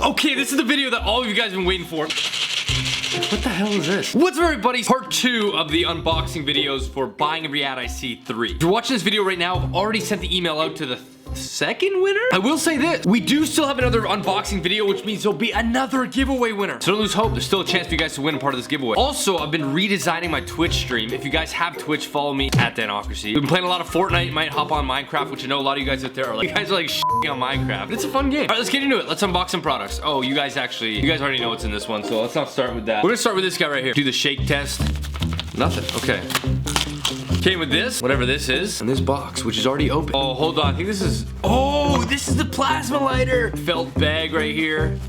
Okay, this is the video that all of you guys have been waiting for. What the hell is this? What's up, everybody? Part 2 of the unboxing videos for buying every ad I see 3. If you're watching this video right now, I've already sent the email out to the second winner. I will say this, we do still have another unboxing video, which means there'll be another giveaway winner. So don't lose hope, there's still a chance for you guys to win a part of this giveaway. Also, I've been redesigning my Twitch stream. If you guys have Twitch, follow me at Danocracy. We've been playing a lot of Fortnite, might hop on Minecraft, which I know a lot of you guys out there are like, you guys are like shitting on Minecraft. It's a fun game. All right, let's get into it. Let's unbox some products. Oh, you guys already know what's in this one, so let's not start with that. We're gonna start with this guy right here. Do the shake test. Nothing, okay. Came with this, whatever this is, and this box, which is already open. Oh, hold on, I think this is, oh, this is the plasma lighter. Felt bag right here.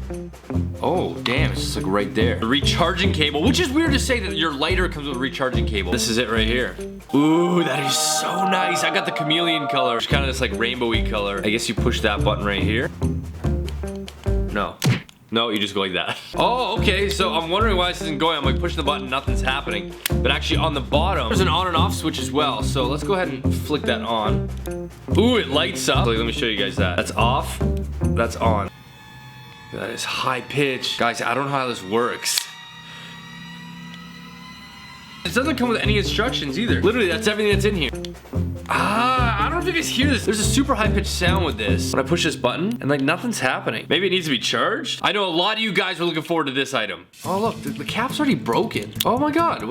Oh, damn, it's just like right there. The recharging cable, which is weird to say that your lighter comes with a recharging cable. This is it right here. Ooh, that is so nice. I got the chameleon color, which is kind of this like rainbowy color. I guess you push that button right here. No, you just go like that. Oh, okay, so I'm wondering why this isn't going. I'm like pushing the button, nothing's happening. But actually on the bottom, there's an on and off switch as well. So let's go ahead and flick that on. Ooh, it lights up. Let me show you guys that. That's off, that's on. That is high pitch. Guys, I don't know how this works. It doesn't come with any instructions either. Literally, that's everything that's in here. I don't know if you guys hear this. There's a super high-pitched sound with this. When I push this button, and like nothing's happening. Maybe it needs to be charged. I know a lot of you guys are looking forward to this item. Oh look, the cap's already broken. Oh my god,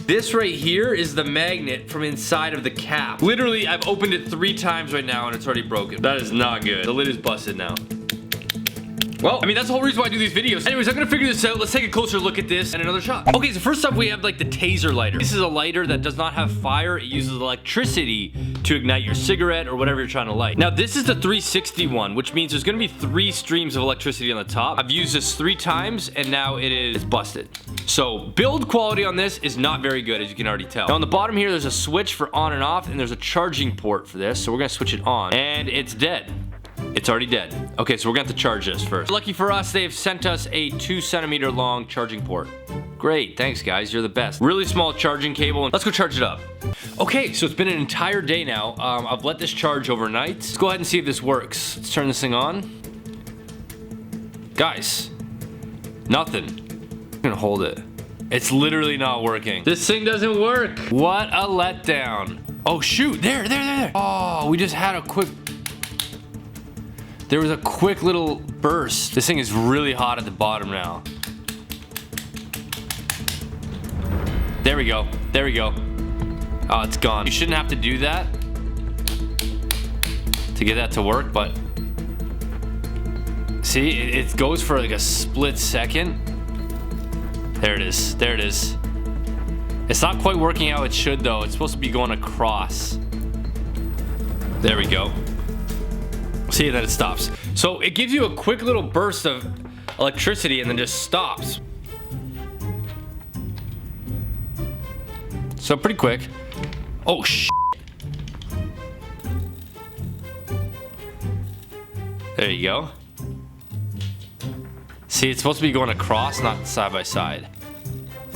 this right here is the magnet from inside of the cap. Literally, I've opened it 3 times right now and it's already broken. That is not good. The lid is busted now. Well, I mean, that's the whole reason why I do these videos. Anyways, I'm gonna figure this out. Let's take a closer look at this and another shot. Okay, so first up, we have like the taser lighter. This is a lighter that does not have fire. It uses electricity to ignite your cigarette or whatever you're trying to light. Now, this is the 360 one, which means there's gonna be 3 streams of electricity on the top. I've used this 3 times and now it's busted. So build quality on this is not very good, as you can already tell. Now on the bottom here, there's a switch for on and off, and there's a charging port for this. So we're gonna switch it on, and it's dead. It's already dead. Okay, so we're gonna have to charge this first. Lucky for us, they've sent us a 2 centimeter long charging port. Great, thanks guys, you're the best. Really small charging cable, and let's go charge it up. Okay, so it's been an entire day now. I've let this charge overnight. Let's go ahead and see if this works. Let's turn this thing on. Guys, nothing. I'm gonna hold it. It's literally not working. This thing doesn't work. What a letdown. Oh shoot, there. Oh, we just had a quick... There was a quick little burst. This thing is really hot at the bottom now. There we go. Oh, it's gone. You shouldn't have to do that to get that to work, but see, it goes for like a split second. There it is. It's not quite working how it should though. It's supposed to be going across. There we go. See that it stops. So it gives you a quick little burst of electricity and then just stops. So pretty quick. Oh shit. There you go. See, it's supposed to be going across, not side by side.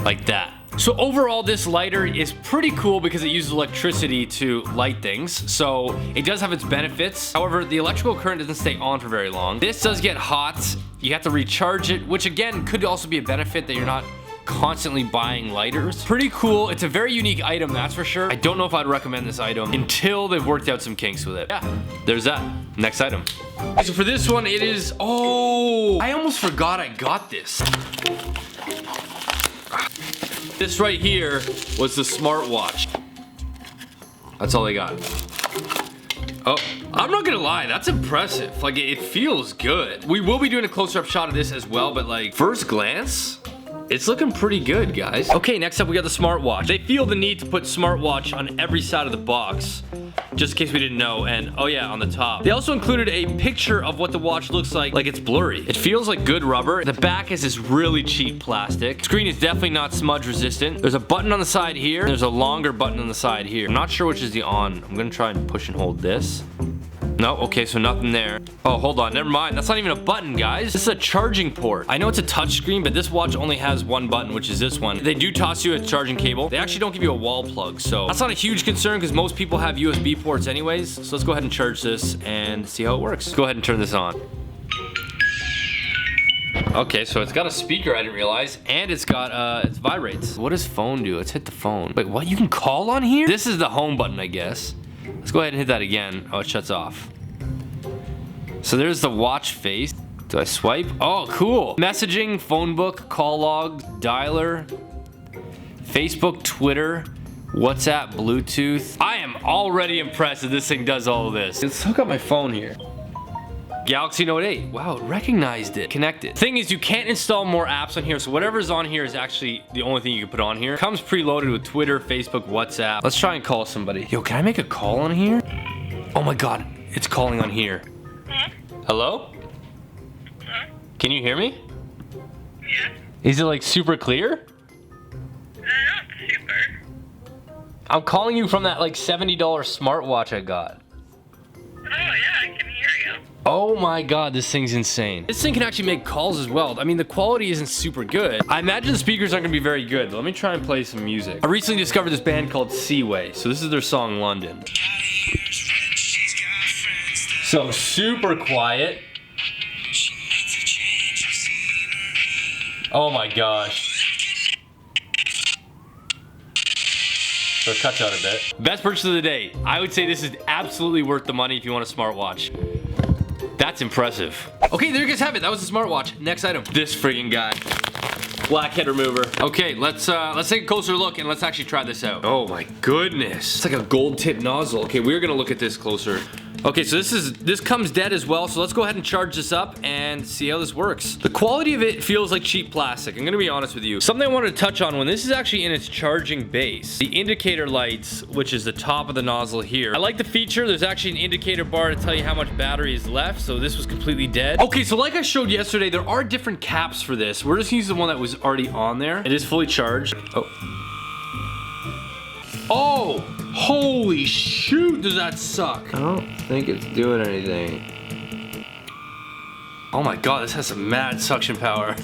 Like that. So overall, this lighter is pretty cool because it uses electricity to light things. So it does have its benefits. However, the electrical current doesn't stay on for very long. This does get hot. You have to recharge it, which again, could also be a benefit that you're not constantly buying lighters. Pretty cool. It's a very unique item, that's for sure. I don't know if I'd recommend this item until they've worked out some kinks with it. Yeah, there's that. Next item. So for this one, it is, oh, I almost forgot I got this. This right here was the smartwatch. That's all they got. Oh, I'm not gonna lie, that's impressive. Like, it feels good. We will be doing a closer up shot of this as well, but like, first glance, it's looking pretty good, guys. Okay, next up we got the smartwatch. They feel the need to put smartwatch on every side of the box, just in case we didn't know. And oh yeah, on the top. They also included a picture of what the watch looks like it's blurry. It feels like good rubber. The back is this really cheap plastic. Screen is definitely not smudge resistant. There's a button on the side here. There's a longer button on the side here. I'm not sure which is the on. I'm gonna try and push and hold this. No, okay, so nothing there. Oh, hold on, never mind. That's not even a button, guys. This is a charging port. I know it's a touch screen, but this watch only has 1 button, which is this one. They do toss you a charging cable. They actually don't give you a wall plug, so that's not a huge concern because most people have USB ports anyways. So let's go ahead and charge this and see how it works. Let's go ahead and turn this on. Okay, so it's got a speaker, I didn't realize, and it's got, it vibrates. What does phone do? Let's hit the phone. Wait, what? You can call on here? This is the home button, I guess. Let's go ahead and hit that again. Oh, it shuts off. So there's the watch face. Do I swipe? Oh, cool. Messaging, phone book, call log, dialer, Facebook, Twitter, WhatsApp, Bluetooth. I am already impressed that this thing does all of this. Let's hook up my phone here. Galaxy Note 8. Wow, it recognized it. Connected. Thing is, you can't install more apps on here, so whatever's on here is actually the only thing you can put on here. Comes preloaded with Twitter, Facebook, WhatsApp. Let's try and call somebody. Yo, can I make a call on here? Oh my god, it's calling on here. Hello? Can you hear me? Yeah. Is it like super clear? Not super. I'm calling you from that like $70 smartwatch I got. Oh yeah, I can hear you. Oh my god, this thing's insane. This thing can actually make calls as well. I mean, the quality isn't super good. I imagine the speakers aren't gonna be very good, but let me try and play some music. I recently discovered this band called Seaway, so this is their song London. So super quiet. Oh my gosh. So it cuts out a bit. Best purchase of the day. I would say this is absolutely worth the money if you want a smartwatch. That's impressive. Okay, there you guys have it. That was the smartwatch. Next item. This friggin' guy. Blackhead Remover. Okay, let's take a closer look and let's actually try this out. Oh my goodness. It's like a gold tip nozzle. Okay, we're gonna look at this closer. Okay, so this comes dead as well, so let's go ahead and charge this up and see how this works. The quality of it feels like cheap plastic. I'm gonna be honest with you. Something I wanted to touch on when this is actually in its charging base. The indicator lights, which is the top of the nozzle here. I like the feature. There's actually an indicator bar to tell you how much battery is left, so this was completely dead. Okay, so like I showed yesterday, there are different caps for this. We're just using the one that was already on there. It is fully charged. Oh, holy shoot, does that suck? I don't think it's doing anything. Oh my god, this has some mad suction power.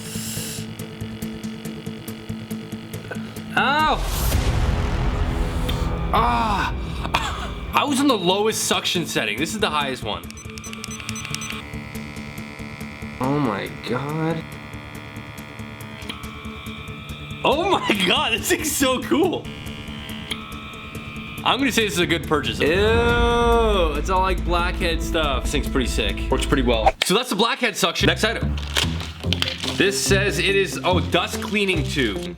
Ow! Ah! I was on the lowest suction setting. This is the highest one. Oh my god. Oh my god, this thing's so cool. I'm gonna say this is a good purchase. Ew, it's all like Blackhead stuff. This thing's pretty sick. Works pretty well. So that's the Blackhead suction. Next item. This says it is, oh, dust cleaning tube.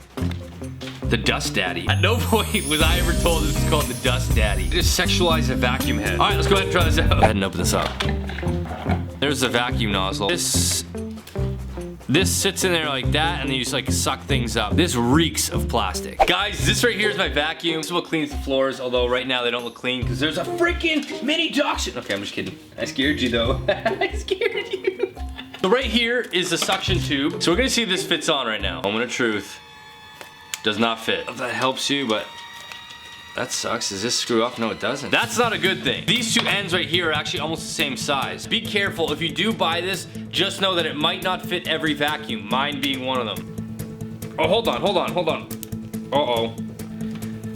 The Dust Daddy. At no point was I ever told this is called the Dust Daddy. Just sexualize a vacuum head. All right, let's go ahead and try this out. Go ahead and open this up. There's the vacuum nozzle. This sits in there like that, and then you just like suck things up. This reeks of plastic. Guys, this right here is my vacuum. This is what cleans the floors, although right now they don't look clean because there's a freaking mini duction. Okay, I'm just kidding. I scared you though. I scared you. So right here is the suction tube. So we're gonna see if this fits on right now. Moment of truth. Does not fit. If that helps you, but that sucks. Does this screw up? No, it doesn't. That's not a good thing. These two ends right here are actually almost the same size. Be careful. If you do buy this, just know that it might not fit every vacuum, mine being one of them. Oh, hold on. Uh-oh.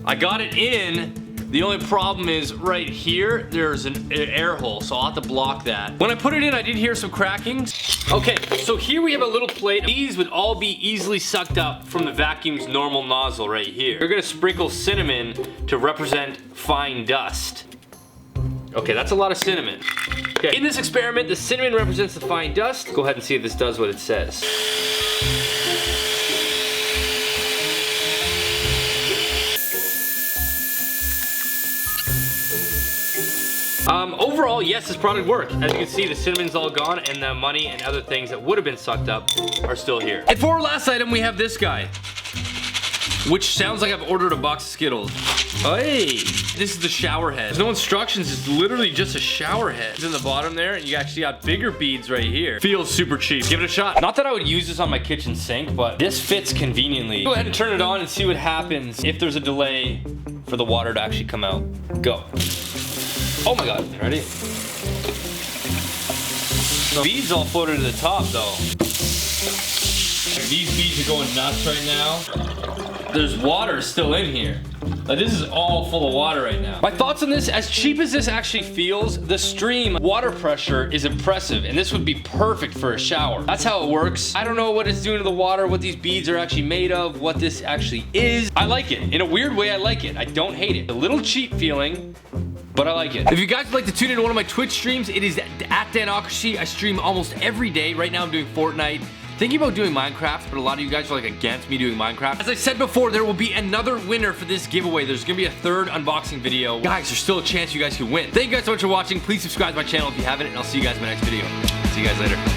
I got it in. The only problem is right here, there's an air hole, so I'll have to block that. When I put it in, I did hear some cracking. Okay, so here we have a little plate. These would all be easily sucked up from the vacuum's normal nozzle right here. We're gonna sprinkle cinnamon to represent fine dust. Okay, that's a lot of cinnamon. Okay, in this experiment, the cinnamon represents the fine dust. Go ahead and see if this does what it says. Overall, yes, this product worked. As you can see, the cinnamon's all gone, and the money and other things that would have been sucked up are still here. And for our last item, we have this guy, which sounds like I've ordered a box of Skittles. Hey, this is the shower head. There's no instructions, it's literally just a shower head. It's in the bottom there, and you actually got bigger beads right here. Feels super cheap. Give it a shot. Not that I would use this on my kitchen sink, but this fits conveniently. Go ahead and turn it on and see what happens if there's a delay for the water to actually come out. Go. Oh my god, ready? The beads all floated to the top though. These beads are going nuts right now. There's water still in here. Like, this is all full of water right now. My thoughts on this, as cheap as this actually feels, the stream water pressure is impressive, and this would be perfect for a shower. That's how it works. I don't know what it's doing to the water, what these beads are actually made of, what this actually is. I like it. In a weird way, I like it. I don't hate it. A little cheap feeling, but I like it. If you guys would like to tune into one of my Twitch streams, it is at Danocracy. I stream almost every day. Right now I'm doing Fortnite. Thinking about doing Minecraft, but a lot of you guys are like against me doing Minecraft. As I said before, there will be another winner for this giveaway. There's gonna be a third unboxing video. Guys, there's still a chance you guys can win. Thank you guys so much for watching. Please subscribe to my channel if you haven't, and I'll see you guys in my next video. See you guys later.